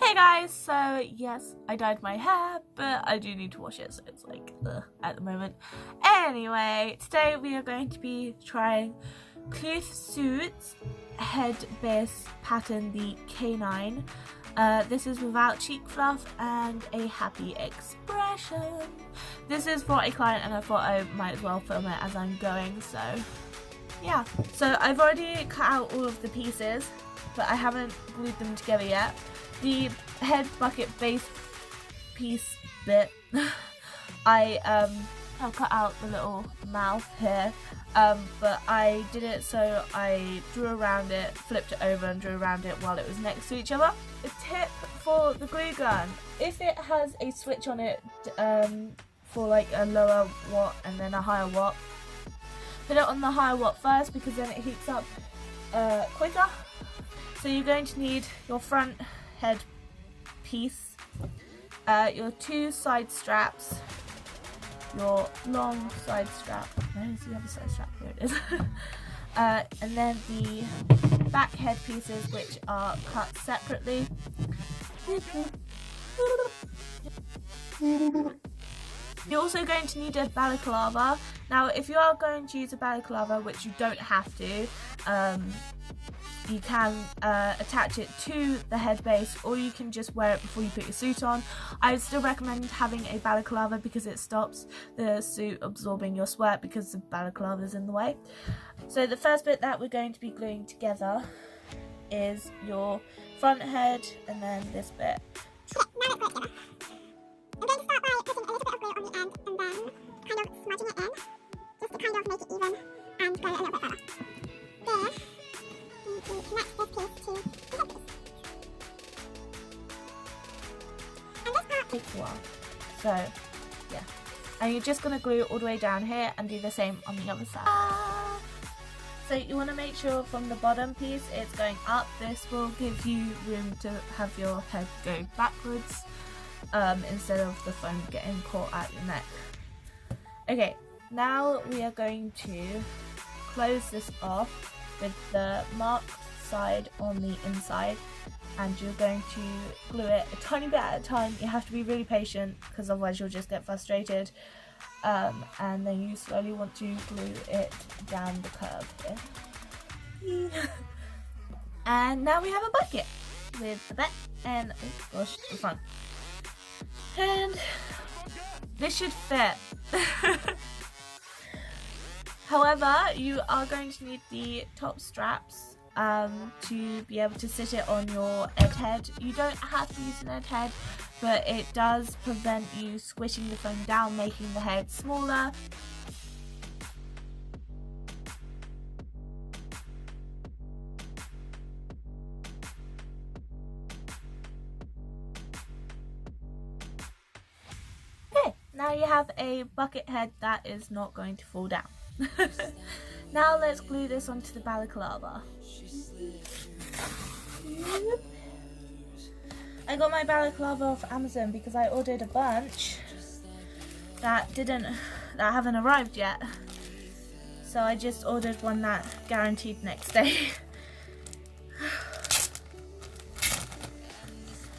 Hey guys, so yes, I dyed my hair, but I do need to wash it, so it's like at the moment. Anyway, today we are going to be trying Kloof Suits head base pattern, the canine. This is without cheek fluff and a happy expression. This is for a client and I thought I might as well film it as I'm going, so yeah. So I've already cut out all of the pieces, but I haven't glued them together yet. The head bucket base piece bit, I've cut out the little mouth here, but I did it so I drew around it, flipped it over and drew around it while it was next to each other. A tip for the glue gun: if it has a switch on it for like a lower watt and then a higher watt, put it on the higher watt first because then it heats up quicker. So you're going to need your front head piece, your two side straps, your long side strap. Where's the other side strap? Here it is. And then the back head pieces, which are cut separately. You're also going to need a balaclava. Now, if you are going to use a balaclava, which you don't have to, you can attach it to the head base, or you can just wear it before you put your suit on. I would still recommend having a balaclava because it stops the suit absorbing your sweat because the balaclava is in the way. So the first bit that we're going to be gluing together is your front head and then this bit. Now let's glue it together. I'm going to start by putting a little bit of glue on the end and then kind of smudging it in, just to kind of make it even and glue it a little bit further. Then you can connect this piece to the head piece. And this part Takes a while. So yeah. And you're just going to glue all the way down here and do the same on the other side. So you want to make sure from the bottom piece it's going up. This will give you room to have your head go backwards instead of the foam getting caught at your neck. Okay, now we are going to close this off with the marked side on the inside, and you're going to glue it a tiny bit at a time. You have to be really patient because otherwise you'll just get frustrated. And then you slowly want to glue it down the curve here. And now we have a bucket with the back and oh gosh, the front. And this should fit. However, you are going to need the top straps to be able to sit it on your egg head. You don't have to use an egg head, but it does prevent you squishing the foam down, making the head smaller. Okay, now you have a bucket head that is not going to fall down. Now let's glue this onto the balaclava. I got my balaclava off Amazon because I ordered a bunch that haven't arrived yet. So I just ordered one that guaranteed next day.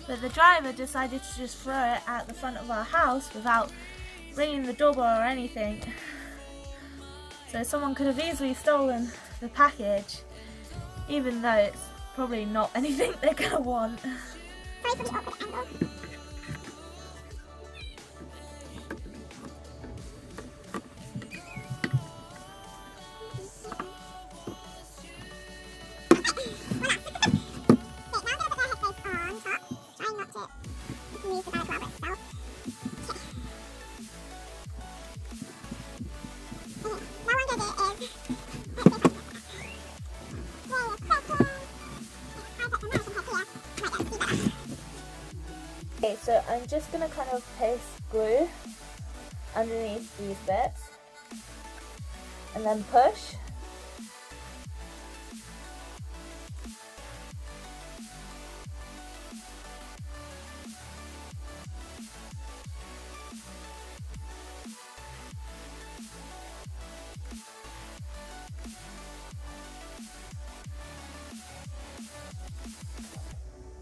But the driver decided to just throw it at the front of our house without ringing the doorbell or anything. So someone could have easily stolen the package, even though it's probably not anything they're gonna want. sorry for the awkward angle. Okay, so I'm just going to kind of paste glue underneath these bits and then push.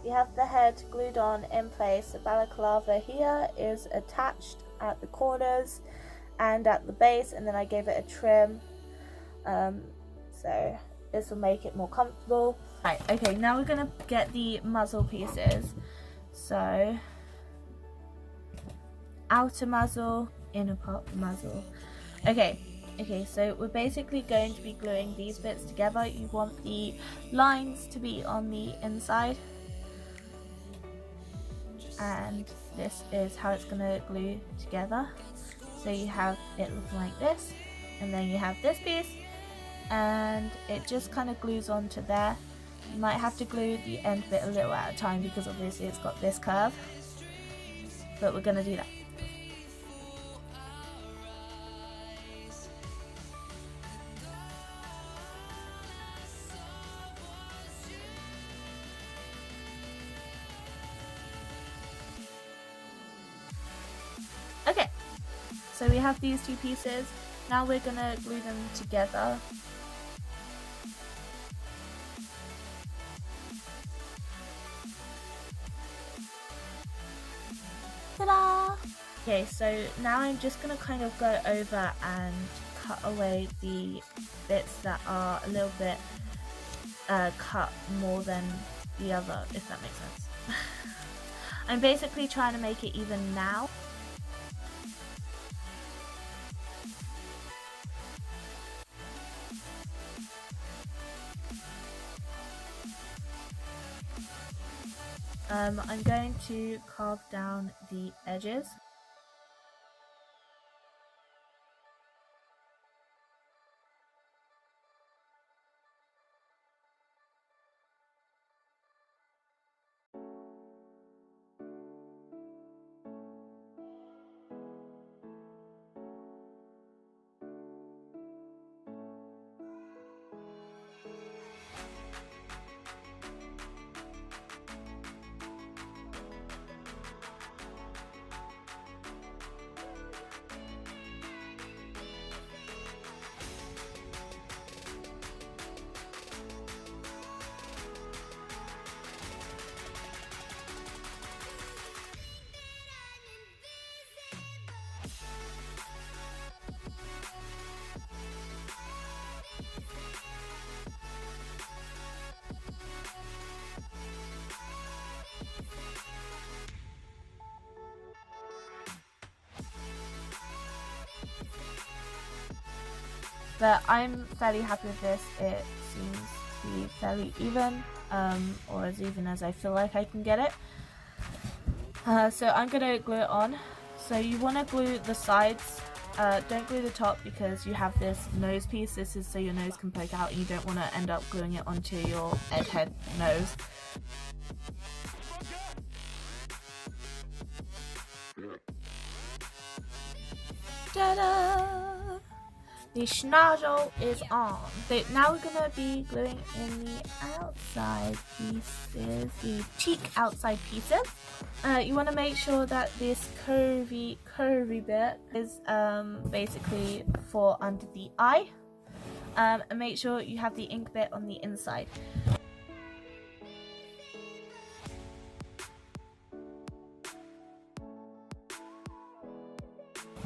we have the head glued on in place. The balaclava here is attached at the corners and at the base, and then I gave it a trim, so this will make it more comfortable. Right, okay, now we're gonna get the muzzle pieces. So outer muzzle, inner part muzzle. Okay, so we're basically going to be gluing these bits together. You want the lines to be on the inside, and this is how it's going to glue together. So you have it looking like this, and then you have this piece, and it just kind of glues onto there. You might have to glue the end bit a little at a time because obviously it's got this curve, but we're going to do that. Okay, so we have these two pieces. Now we're gonna glue them together. Ta-da! Okay, so now I'm just gonna kind of go over and cut away the bits that are a little bit cut more than the other, if that makes sense. I'm basically trying to make it even now. I'm going to carve down the edges. But I'm fairly happy with this. It seems to be fairly even, or as even as I feel like I can get it. So I'm going to glue it on. So you want to glue the sides, don't glue the top because you have this nose piece. This is so your nose can poke out and you don't want to end up gluing it onto your egghead nose. Ta-da! The schnozzle is on. So now we're going to be gluing in the outside pieces, the cheek outside pieces. You want to make sure that this curvy bit is basically for under the eye. And make sure you have the ink bit on the inside.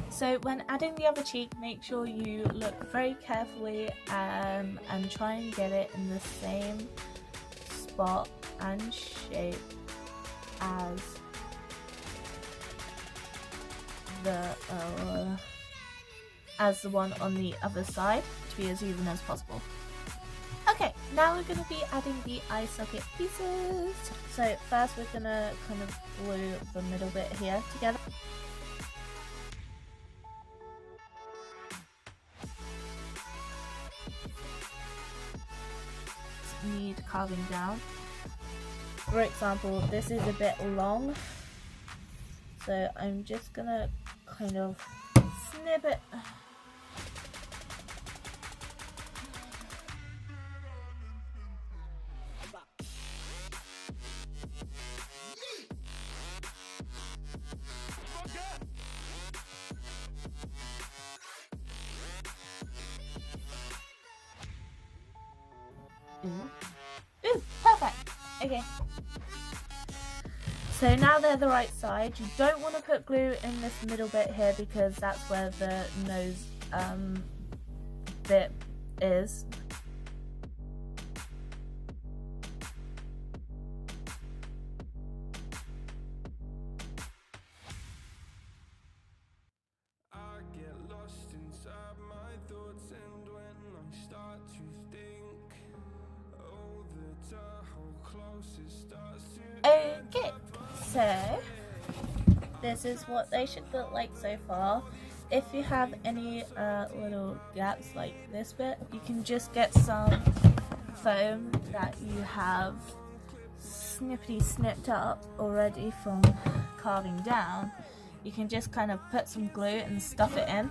So when adding the other cheek, make sure you look very carefully and try and get it in the same spot and shape as the one on the other side, to be as even as possible. Okay, now we're going to be adding the eye socket pieces. So first we're going to kind of glue the middle bit here together. Need carving down. For example, this is a bit long, so I'm just gonna kind of snip it. Ooh, perfect. Okay. So now they're the right side. You don't want to put glue in this middle bit here because that's where the nose bit is. Okay, so this is what they should look like so far. If you have any little gaps like this bit, you can just get some foam that you have snipped up already from carving down. You can just kind of put some glue and stuff it in.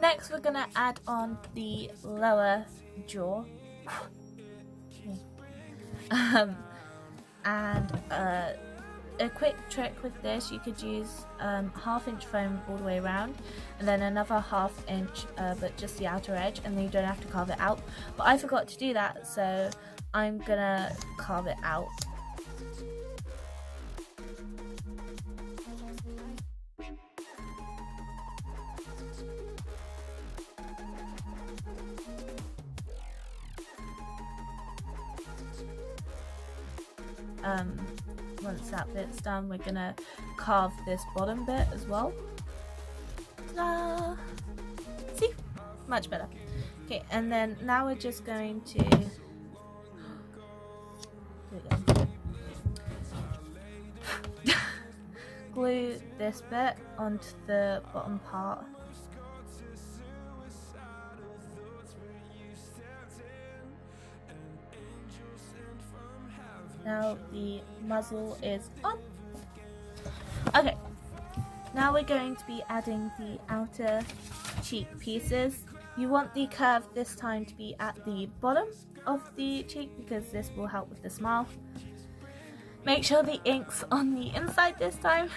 Next we're going to add on the lower jaw. And a quick trick with this, you could use 1/2 inch foam all the way around and then another 1/2 inch but just the outer edge, and then you don't have to carve it out. But I forgot to do that, so I'm gonna carve it out. Once that bit's done, we're gonna carve this bottom bit as well. Ta-da! See? Much better. Okay, and then now we're just going to glue this bit onto the bottom part. Now the muzzle is on. Okay, now we're going to be adding the outer cheek pieces. You want the curve this time to be at the bottom of the cheek because this will help with the smile. Make sure the ink's on the inside this time.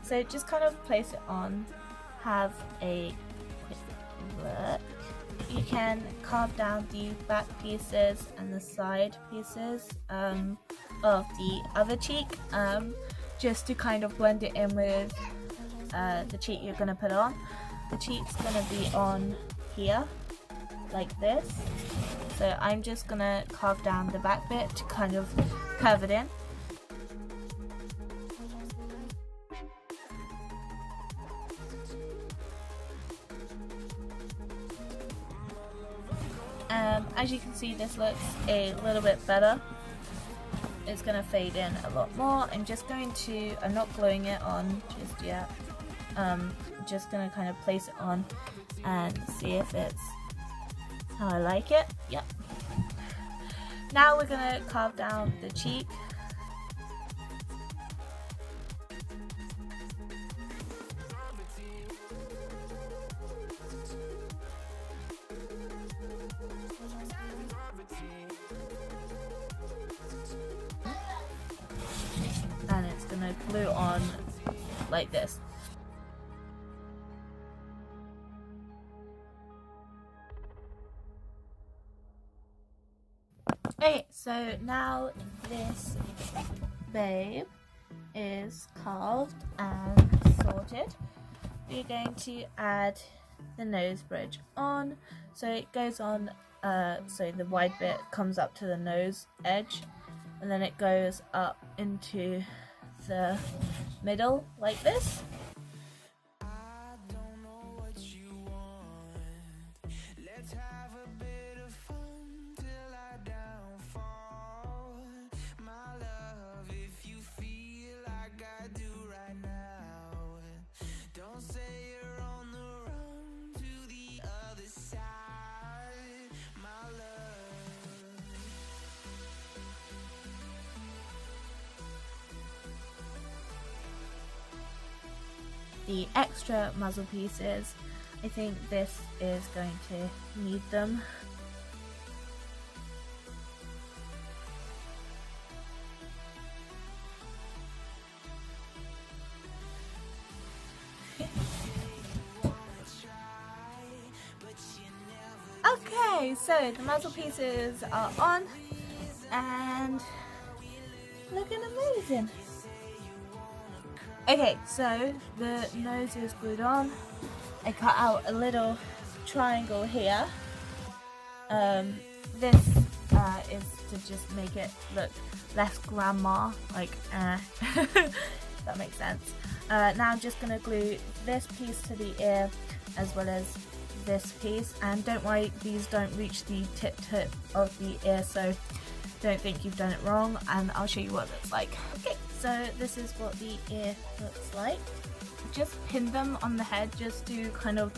So just kind of place it on, have a quick look. You can carve down the back pieces and the side pieces of the other cheek, just to kind of blend it in with the cheek you're going to put on. The cheek's going to be on here, like this. So I'm just going to carve down the back bit to kind of curve it in. As you can see, this looks a little bit better. It's going to fade in a lot more. I'm not gluing it on just yet. Just going to kind of place it on and see if it's how I like it. Yep. Now we're going to carve down the cheek. And it's going to glue on like this. Okay, so now this babe is carved and sorted. We're going to add the nose bridge on. So it goes on, so the wide bit comes up to the nose edge, and then it goes up into the middle like this. The extra muzzle pieces, I think this is going to need them. Okay, so the muzzle pieces are on and looking amazing. Okay, so the nose is glued on. I cut out a little triangle here. This is to just make it look less grandma, like that makes sense. Now I'm just gonna glue this piece to the ear as well as this piece, and don't worry, these don't reach the tip of the ear, so don't think you've done it wrong, and I'll show you what it looks like. Okay, so this is what the ear looks like. Just pin them on the head just to kind of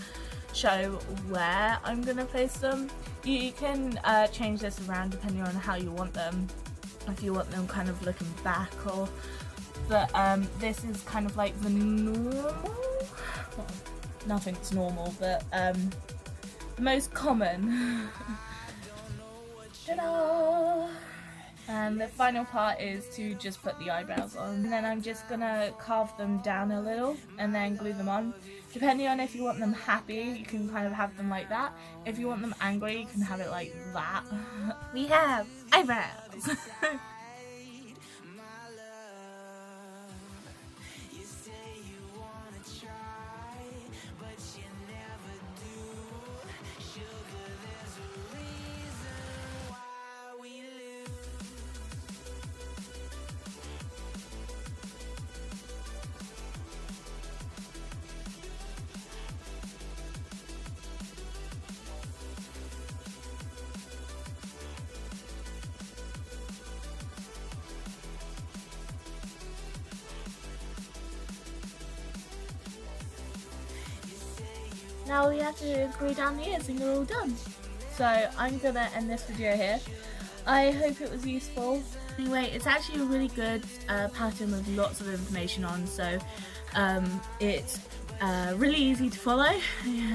show where I'm gonna place them. You can change this around depending on how you want them, if you want them kind of looking back, or but this is kind of like the normal, well, nothing's normal, but the most common. Ta-da! And the final part is to just put the eyebrows on, and then I'm just gonna carve them down a little and then glue them on. Depending on if you want them happy, you can kind of have them like that. If you want them angry, you can have it like that. We have eyebrows! Now we have to glue down the ears and we're all done. So I'm gonna end this video here. I hope it was useful. Anyway, it's actually a really good pattern with lots of information on, so it's really easy to follow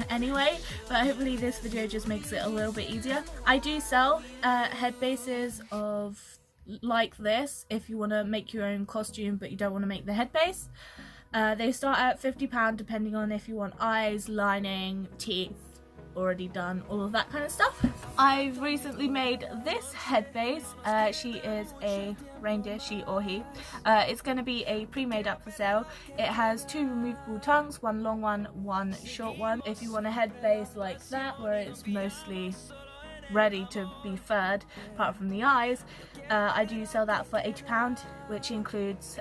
anyway, but hopefully this video just makes it a little bit easier. I do sell head bases of like this if you want to make your own costume but you don't want to make the head base. They start at £50 depending on if you want eyes, lining, teeth already done, all of that kind of stuff. I've recently made this head base. She is a reindeer, she or he. It's going to be a pre-made up for sale. It has 2 removable tongues, 1 long one, 1 short one. If you want a head base like that where it's mostly ready to be furred apart from the eyes, I do sell that for £80, which includes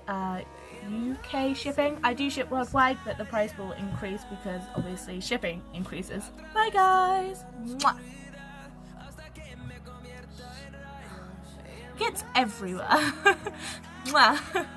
UK shipping. I do ship worldwide, but the price will increase because obviously shipping increases. Bye guys! Mwah. Gets everywhere. Mwah.